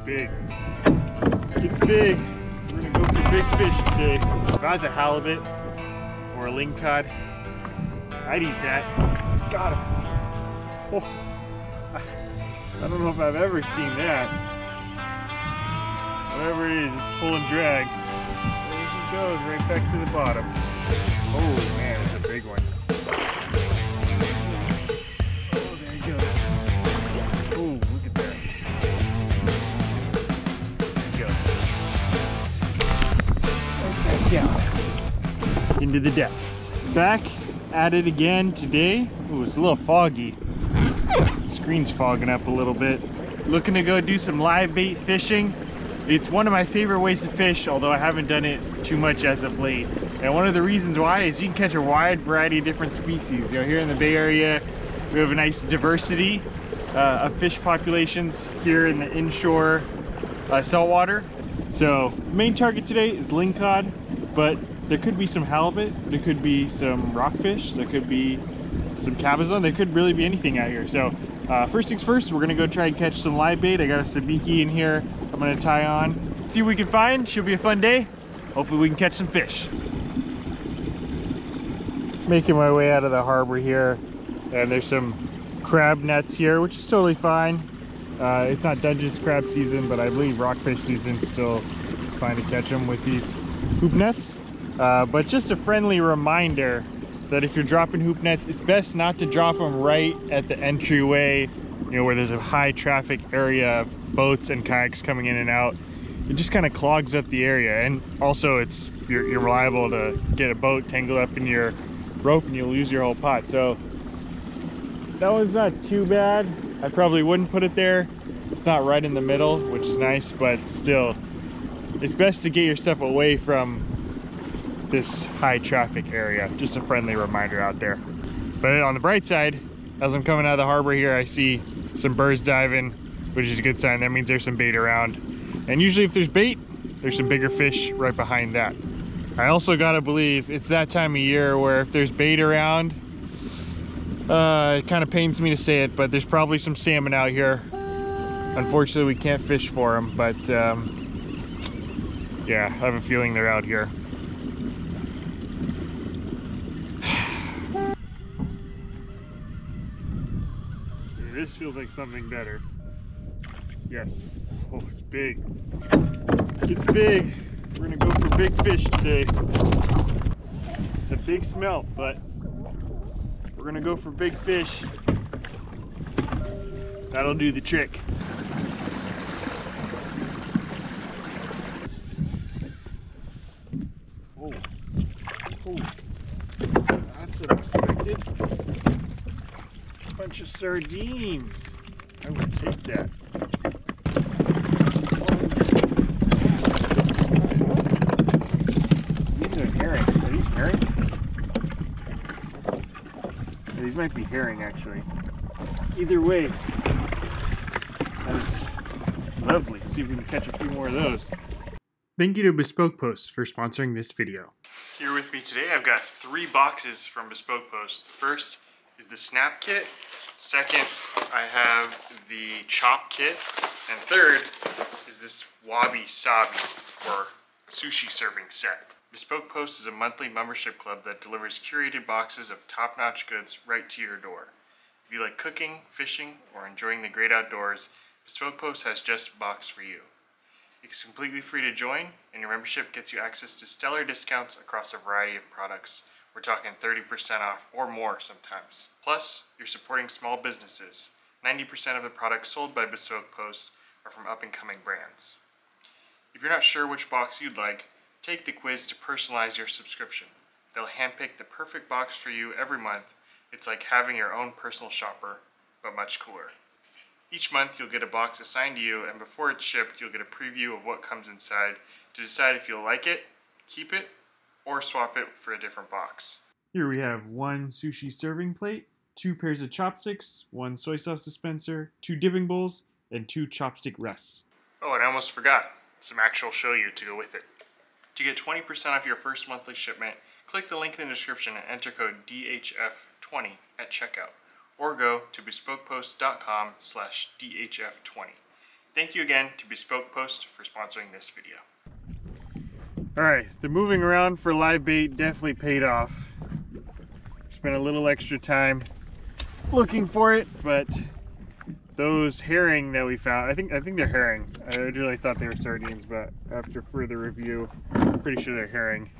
big. It's big. We're gonna go for big fish today. If I was a halibut or a ling cod, I'd eat that. Got him. Oh, I don't know if I've ever seen that. Whatever it is, it's pull and drag. There she goes, right back to the bottom. Oh man, it's a big one. Oh, there he goes. Oh, look at that. There he goes. Right back down. Into the depths. Back at it again today. Ooh, it's a little foggy. Screen's fogging up a little bit. Looking to go do some live bait fishing. It's one of my favorite ways to fish, although I haven't done it too much as of late. And one of the reasons why is you can catch a wide variety of different species. You know, here in the Bay Area, we have a nice diversity of fish populations here in the inshore saltwater. So main target today is ling cod, but there could be some halibut, there could be some rockfish, there could be some cabezon, there could really be anything out here. So first things first, we're gonna go try and catch some live bait. I got a sabiki in here I'm gonna tie on. See what we can find. Should be a fun day. Hopefully we can catch some fish. Making my way out of the harbor here, and there's some crab nets here, which is totally fine. It's not Dungeness crab season, but I believe rockfish season still fine to catch them with these hoop nets. But just a friendly reminder that if you're dropping hoop nets, it's best not to drop them right at the entryway, you know, where there's a high traffic area of boats and kayaks coming in and out. It just kind of clogs up the area, and also you're liable to get a boat tangled up in your rope and you'll lose your whole pot. So that one's not too bad. I probably wouldn't put it there. It's not right in the middle, which is nice, but still, it's best to get your stuff away from this high traffic area. Just a friendly reminder out there. But on the bright side, as I'm coming out of the harbor here, I see some birds diving, which is a good sign. That means there's some bait around. And usually if there's bait, there's some bigger fish right behind that. I also gotta believe it's that time of year where if there's bait around, it kind of pains me to say it, but there's probably some salmon out here. Unfortunately, we can't fish for them, but yeah, I have a feeling they're out here. This feels like something better. Yes. Oh, it's big. It's big. We're gonna go for big fish today. It's a big smelt, but we're gonna go for big fish. That'll do the trick. Oh. Oh. That's unexpected. Bunch of sardines. I would take that. These are herring. Are these herring? These might be herring, actually. Either way, that's lovely. See if we can catch a few more of those. Thank you to Bespoke Post for sponsoring this video. Here with me today, I've got 3 boxes from Bespoke Post. The first is the snap kit. Second, I have the chop kit. And third is this wabi sabi, or sushi serving set. Bespoke Post is a monthly membership club that delivers curated boxes of top-notch goods right to your door. If you like cooking, fishing, or enjoying the great outdoors, Bespoke Post has just a box for you. It's completely free to join, and your membership gets you access to stellar discounts across a variety of products. We're talking 30% off or more sometimes. Plus, you're supporting small businesses. 90% of the products sold by Bespoke Post are from up-and-coming brands. If you're not sure which box you'd like, take the quiz to personalize your subscription. They'll handpick the perfect box for you every month. It's like having your own personal shopper, but much cooler. Each month you'll get a box assigned to you, and before it's shipped, you'll get a preview of what comes inside to decide if you'll like it, keep it, or swap it for a different box. Here we have 1 sushi serving plate, 2 pairs of chopsticks, 1 soy sauce dispenser, 2 dipping bowls, and 2 chopstick rests. Oh, and I almost forgot, some actual shoyu to go with it. To get 20% off your first monthly shipment, click the link in the description and enter code DHF20 at checkout, or go to bespokepost.com/DHF20. Thank you again to Bespoke Post for sponsoring this video. Alright, the moving around for live bait definitely paid off. Spent a little extra time looking for it, but those herring that we found, I think they're herring. I originally thought they were sardines, but after further review, I'm pretty sure they're herring.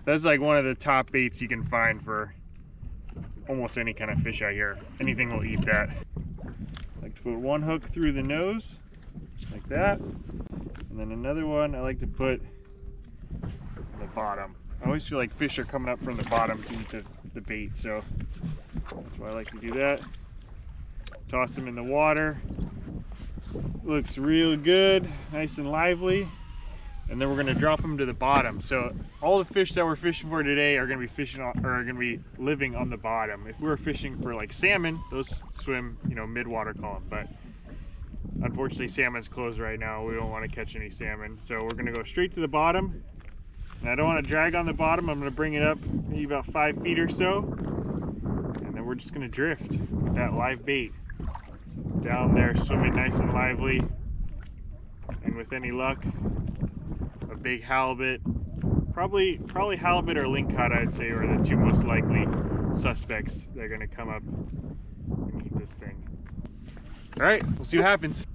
That's like one of the top baits you can find for almost any kind of fish out here. Anything will eat that. I like to put one hook through the nose, like that. And then another one I like to put on the bottom. I always feel like fish are coming up from the bottom to eat the bait, so that's why I like to do that. Toss them in the water. Looks real good, nice and lively. And then we're gonna drop them to the bottom. So all the fish that we're fishing for today are gonna be living on the bottom. If we were fishing for like salmon, those swim, mid-water column. But unfortunately, salmon's closed right now. We don't want to catch any salmon, so we're gonna go straight to the bottom. And I don't want to drag on the bottom. I'm gonna bring it up maybe about 5 feet or so, and then we're just gonna drift with that live bait down there, swimming nice and lively. And with any luck, a big halibut, probably halibut or lingcod, I'd say, are the two most likely suspects that are going to come up and eat this thing. All right, we'll see what happens.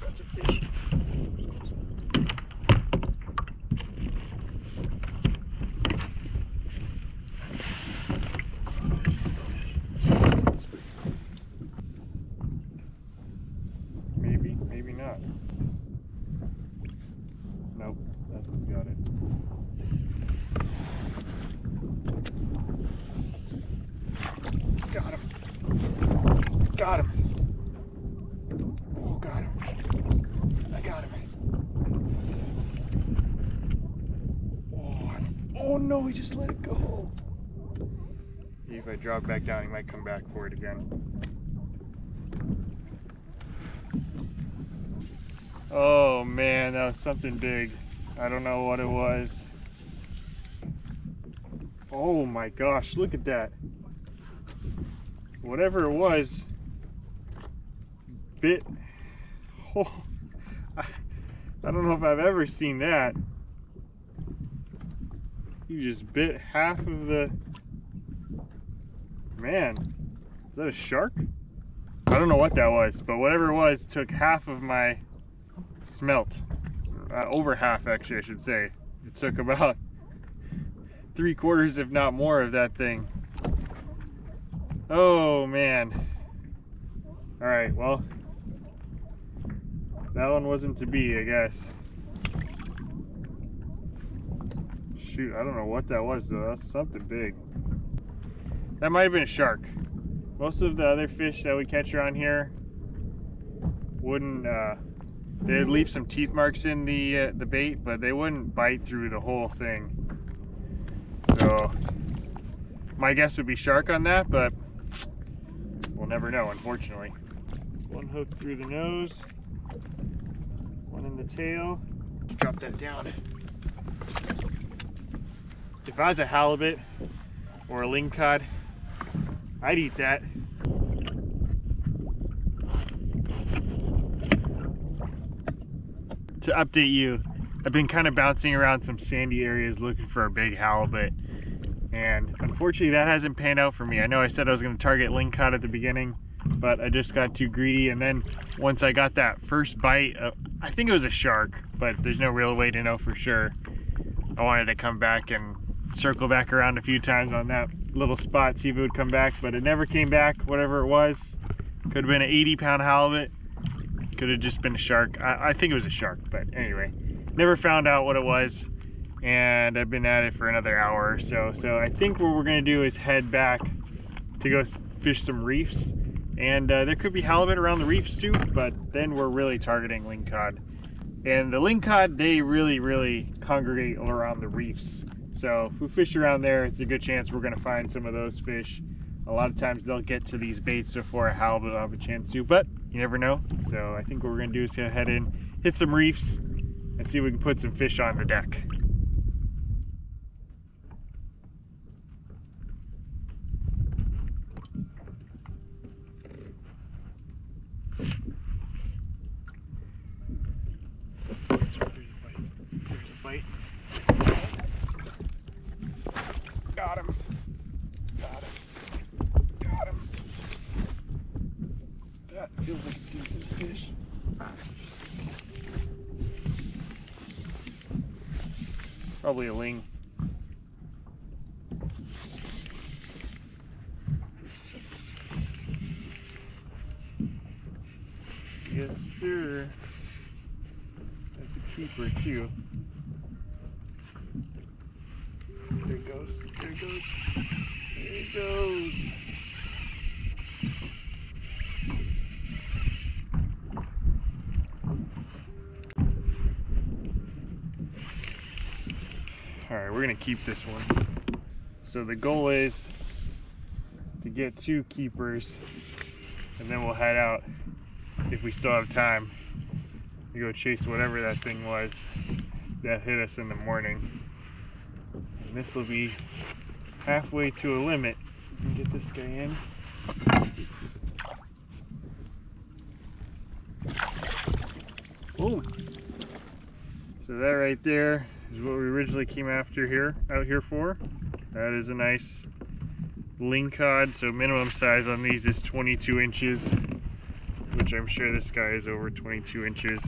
That's a fish. Maybe not. Nope, that's got it. Got him. Got him. Oh, got him. I got him. Oh no, he just let it go. If I drop back down, he might come back for it again. Oh man, that was something big. I don't know what it was. Oh my gosh, look at that. Whatever it was, bit. Oh, I don't know if I've ever seen that. You just bit half of the... Man, is that a shark? I don't know what that was, but whatever it was took half of my smelt. Over half, actually, I should say. It took about 3/4, if not more, of that thing. Oh man. Alright, well, that one wasn't to be, I guess. Shoot, I don't know what that was though. That's something big. That might have been a shark. Most of the other fish that we catch around here wouldn't, they'd leave some teeth marks in the bait, but they wouldn't bite through the whole thing. So my guess would be shark on that, but we'll never know, unfortunately. One hook through the nose, one in the tail. Drop that down. If I was a halibut or a lingcod, I'd eat that. To update you, I've been kind of bouncing around some sandy areas looking for a big halibut, and unfortunately that hasn't panned out for me. I know I said I was going to target lingcod at the beginning, but I just got too greedy, and then once I got that first bite, I think it was a shark, but there's no real way to know for sure. I wanted to come back and circle back around a few times on that little spot, see if it would come back, but it never came back. Whatever it was, could have been an 80-pound halibut, could have just been a shark. I think it was a shark, but anyway, never found out what it was, and I've been at it for another hour or so. So I think what we're gonna do is head back to go fish some reefs, and there could be halibut around the reefs too, but then we're really targeting lingcod. And the lingcod, they really congregate around the reefs. So if we fish around there, it's a good chance we're gonna find some of those fish. A lot of times they'll get to these baits before a halibut will have a chance to, but you never know. So I think what we're gonna do is go head in, hit some reefs, and see if we can put some fish on the deck. Got him. Got him. Got him. That feels like a decent fish. Probably a ling. Yes, sir. That's a keeper, too. There it goes. There it goes. There it goes. Alright, we're going to keep this one. So the goal is to get 2 keepers, and then we'll head out if we still have time to go chase whatever that thing was that hit us in the morning. And this will be halfway to a limit. Get this guy in. Boom. So that right there is what we originally came out here for. That is a nice ling cod. So minimum size on these is 22 inches, which I'm sure this guy is over 22 inches.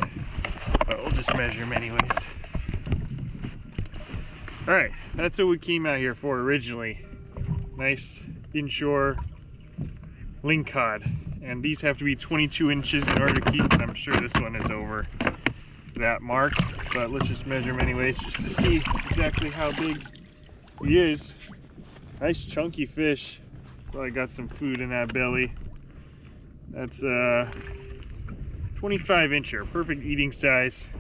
But we'll just measure him anyways. All right, that's what we came out here for originally. Nice inshore ling cod. And these have to be 22 inches in order to keep, and I'm sure this one is over that mark, but let's just measure him anyways just to see exactly how big he is. Nice chunky fish. Probably got some food in that belly. That's 25 incher, perfect eating size.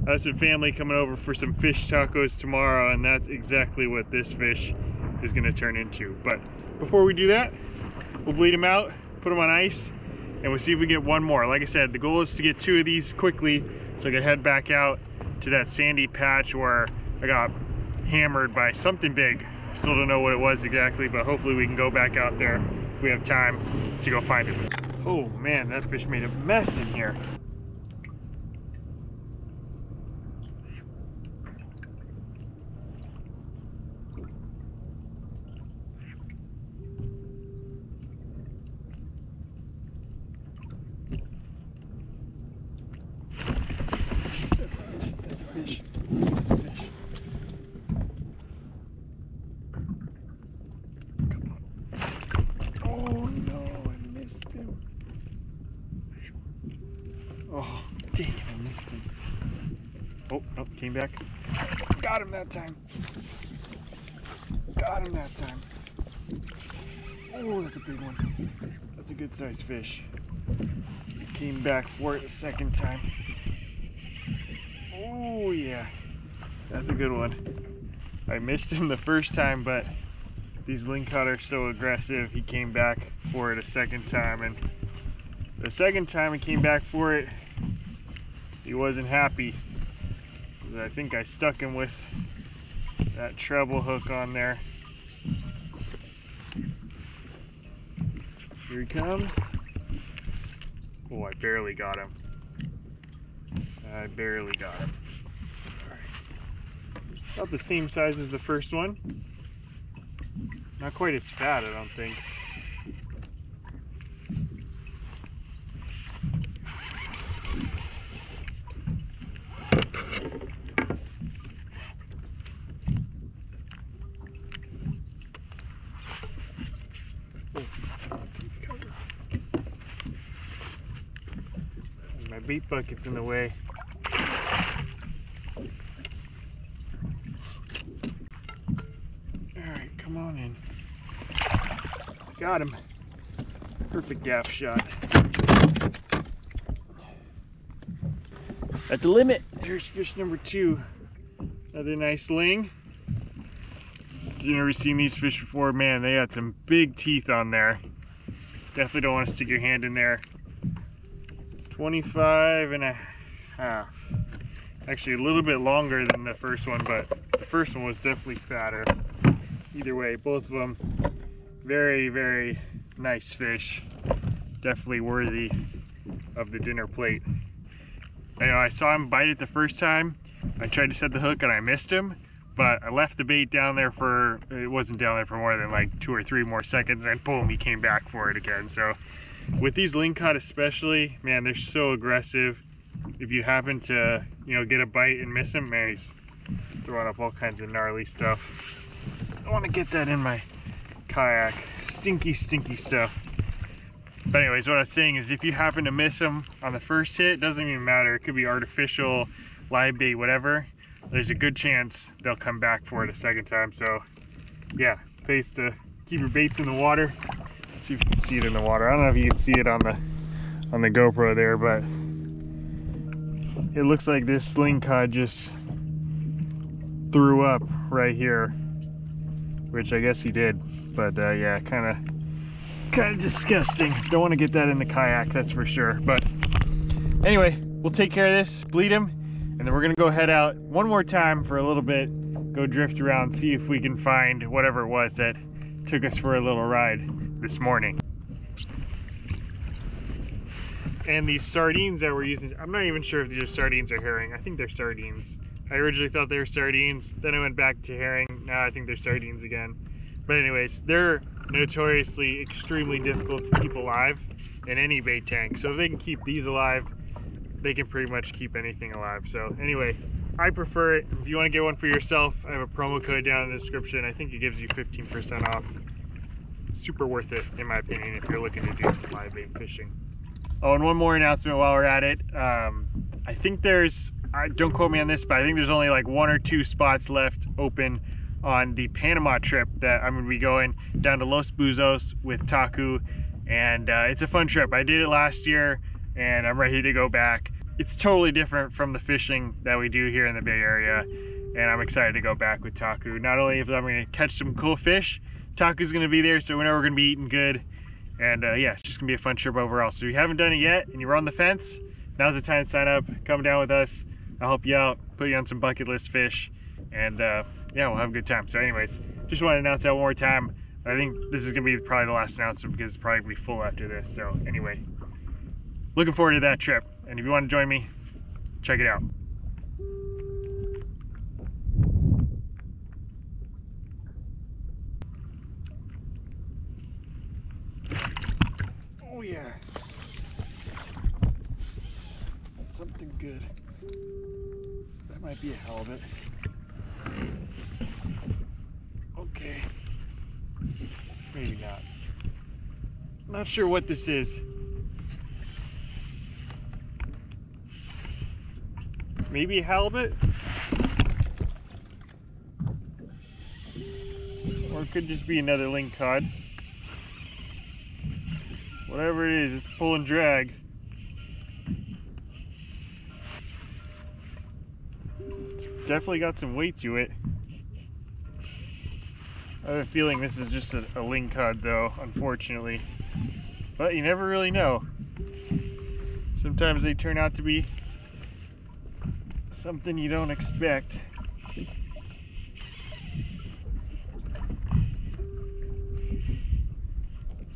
I have some family coming over for some fish tacos tomorrow, and that's exactly what this fish is going to turn into. But before we do that, we'll bleed him out, put him on ice, and we'll see if we get one more. Like I said, the goal is to get 2 of these quickly so I can head back out to that sandy patch where I got hammered by something big. I still don't know what it was exactly, but hopefully we can go back out there if we have time to go find it. Oh man, that fish made a mess in here. Oh, dang it, I missed him. Oh, nope, came back. Got him that time. Got him that time. Oh, that's a big one. That's a good sized fish. Came back for it a second time. Oh, yeah. That's a good one. I missed him the first time, but these ling cod are so aggressive. He came back for it a second time, and the second time he came back for it, he wasn't happy. I think I stuck him with that treble hook on there. Here he comes. Oh, I barely got him. I barely got him. All right. About the same size as the first one. Not quite as fat, I don't think. My bait bucket's in the way. Alright, come on in. Got him. Perfect gaff shot. That's the limit. There's fish number 2. Another nice ling. You've never seen these fish before, man, they got some big teeth on there. Definitely don't want to stick your hand in there. 25 and a half. Actually a little bit longer than the first one, but the first one was definitely fatter. Either way, both of them very, very nice fish. Definitely worthy of the dinner plate. I saw him bite it the first time. I tried to set the hook and I missed him, but I left the bait down there for, it wasn't down there for more than like 2 or 3 more seconds, and boom, he came back for it again. So with these lingcod especially, man, they're so aggressive. If you happen to, you know, get a bite and miss him, man, he's throwing up all kinds of gnarly stuff. I want to get that in my kayak. Stinky, stinky stuff. But anyways, what I was saying is if you happen to miss them on the first hit, it doesn't even matter. It could be artificial, live bait, whatever. There's a good chance they'll come back for it a second time. So yeah, pays to keep your baits in the water. Let's see if you can see it in the water. I don't know if you can see it on the GoPro there, but it looks like this lingcod just threw up right here, which I guess he did. But yeah, kind of disgusting. Don't want to get that in the kayak, that's for sure. But anyway, we'll take care of this, bleed him, and then we're gonna go head out one more time for a little bit, go drift around, see if we can find whatever it was that took us for a little ride this morning. And these sardines that we're using, I'm not even sure if these are sardines or herring. I think they're sardines. I originally thought they were sardines, then I went back to herring. Now I think they're sardines again. But anyways, they're notoriously extremely difficult to keep alive in any bait tank. So if they can keep these alive, they can pretty much keep anything alive. So anyway, I prefer it. If you want to get one for yourself, I have a promo code down in the description. I think it gives you 15% off. Super worth it, in my opinion, if you're looking to do some live bait fishing. Oh, and one more announcement while we're at it. I think there's, don't quote me on this, but I think there's only like 1 or 2 spots left open on the Panama trip that I'm going to be going down to Los Buzos with Taku. And it's a fun trip. I did it last year and I'm ready to go back. It's totally different from the fishing that we do here in the Bay Area. And I'm excited to go back with Taku. Not only if I'm going to catch some cool fish, Taku's going to be there, so we know we're going to be eating good. And yeah, it's just gonna be a fun trip overall. So if you haven't done it yet and you're on the fence, now's the time to sign up. Come down with us. I'll help you out, put you on some bucket list fish, and yeah, we'll have a good time. So anyways, just want to announce that one more time. I think this is gonna be probably the last announcement because it's probably gonna be full after this. So anyway, looking forward to that trip. And if you want to join me, check it out. Oh yeah, something good. That might be a halibut. Okay, maybe not. Not sure what this is. Maybe a halibut? Or it could just be another lingcod. Whatever it is, it's pull and drag. It's definitely got some weight to it. I have a feeling this is just a lingcod though, unfortunately. But you never really know. Sometimes they turn out to be something you don't expect.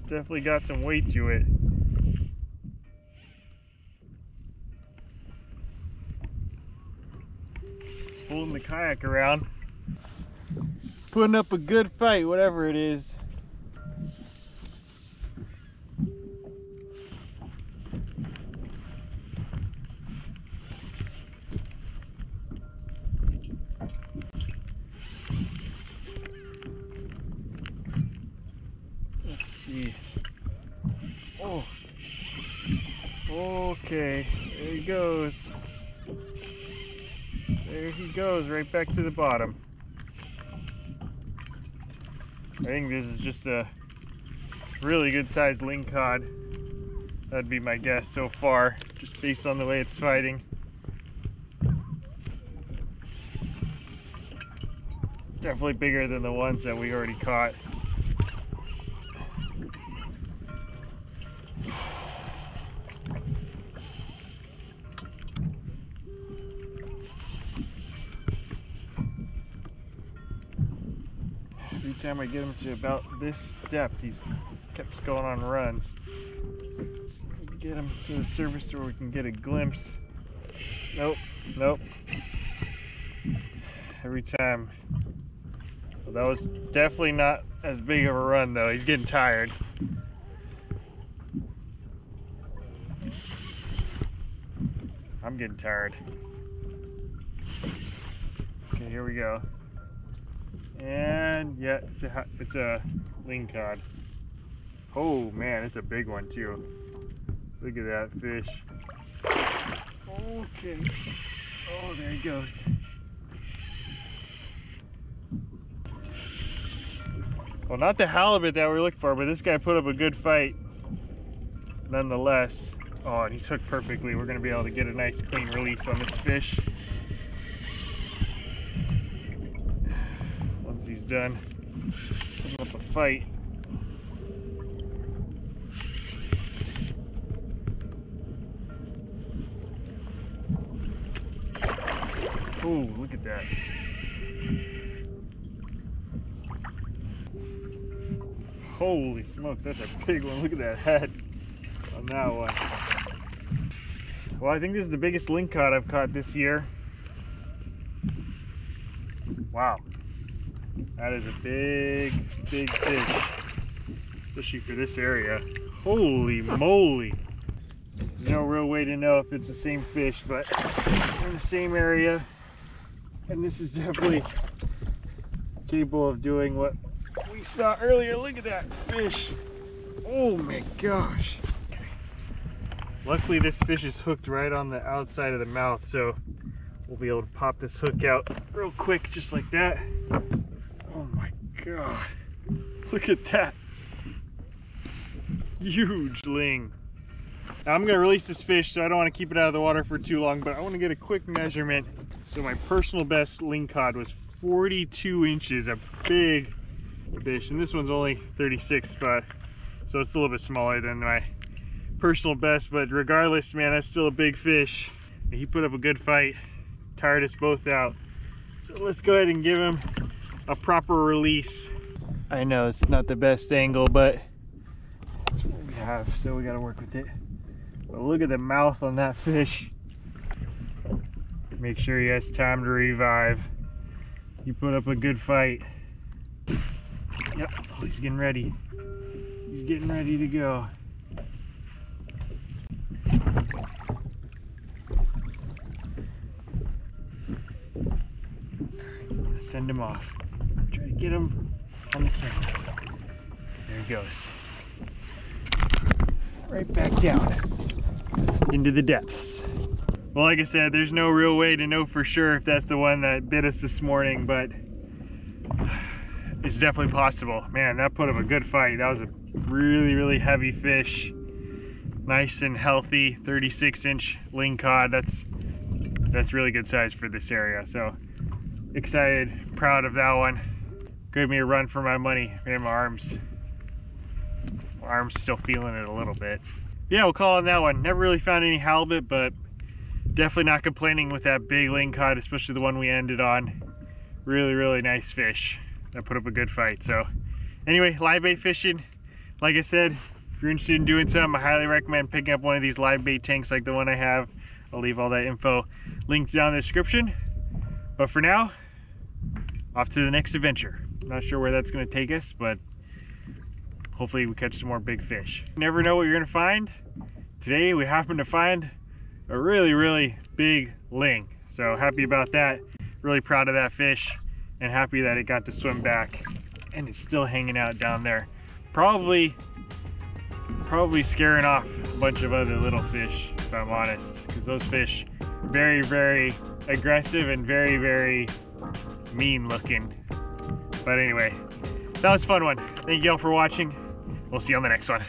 Definitely got some weight to it. Pulling the kayak around, putting up a good fight, whatever it is. Let's see. Oh, okay, there he goes. There he goes, right back to the bottom. I think this is just a really good sized lingcod. That'd be my guess so far, just based on the way it's fighting. Definitely bigger than the ones that we already caught. Every time I get him to about this depth, he's kept going on runs. Let's see if we can get him to the surface where we can get a glimpse. Nope, nope. every time. Well, that was definitely not as big of a run though. He's getting tired. I'm getting tired. Okay, here we go. And yeah, it's a ling cod. Oh man, it's a big one too. Look at that fish. Okay. Oh, there he goes. Well, not the halibut that we're looking for, but this guy put up a good fight nonetheless. Oh, and he's hooked perfectly. We're going to be able to get a nice clean release on this fish once he's done putting up a fight. Oh, look at that. Holy smokes, that's a big one. Look at that head on that one. Well, I think this is the biggest ling cod I've caught this year. Wow. That is a big, big fish, especially for this area. Holy moly. No real way to know if it's the same fish, but we're in the same area. And this is definitely capable of doing what we saw earlier. Look at that fish. Oh my gosh. Luckily this fish is hooked right on the outside of the mouth, so we'll be able to pop this hook out real quick just like that. Oh my god. Look at that. Huge ling. Now I'm going to release this fish, so I don't want to keep it out of the water for too long, but I want to get a quick measurement. So my personal best ling cod was 42 inches, a big fish, and this one's only 36, but so it's a little bit smaller than my personal best, but regardless, man, that's still a big fish. He put up a good fight, tired us both out. So let's go ahead and give him a proper release. I know it's not the best angle, but that's what we have, so we got to work with it. But look at the mouth on that fish. Make sure he has time to revive. He put up a good fight. Yep, oh, he's getting ready. He's getting ready to go. Send him off. Try to get him on the camera. There he goes. Right back down into the depths. Well, like I said, there's no real way to know for sure if that's the one that bit us this morning, but it's definitely possible. Man, that put up a good fight. That was a really, really heavy fish. Nice and healthy, 36-inch ling cod. That's really good size for this area. So excited, proud of that one. Gave me a run for my money. Man, my arm's still feeling it a little bit. Yeah, we'll call on that one. Never really found any halibut, but definitely not complaining with that big ling cod, especially the one we ended on. Really, really nice fish that put up a good fight. So anyway, live bait fishing, like I said, if you're interested in doing some, I highly recommend picking up one of these live bait tanks like the one I have. I'll leave all that info linked down in the description. But for now, off to the next adventure. I'm not sure where that's going to take us, but hopefully we catch some more big fish. You never know what you're going to find. Today we happened to find a really, really big ling. So happy about that. Really proud of that fish and happy that it got to swim back. And it's still hanging out down there. Probably scaring off a bunch of other little fish, if I'm honest. Because those fish are very, very aggressive and very, very mean looking. But anyway, that was a fun one. Thank you all for watching. We'll see you on the next one.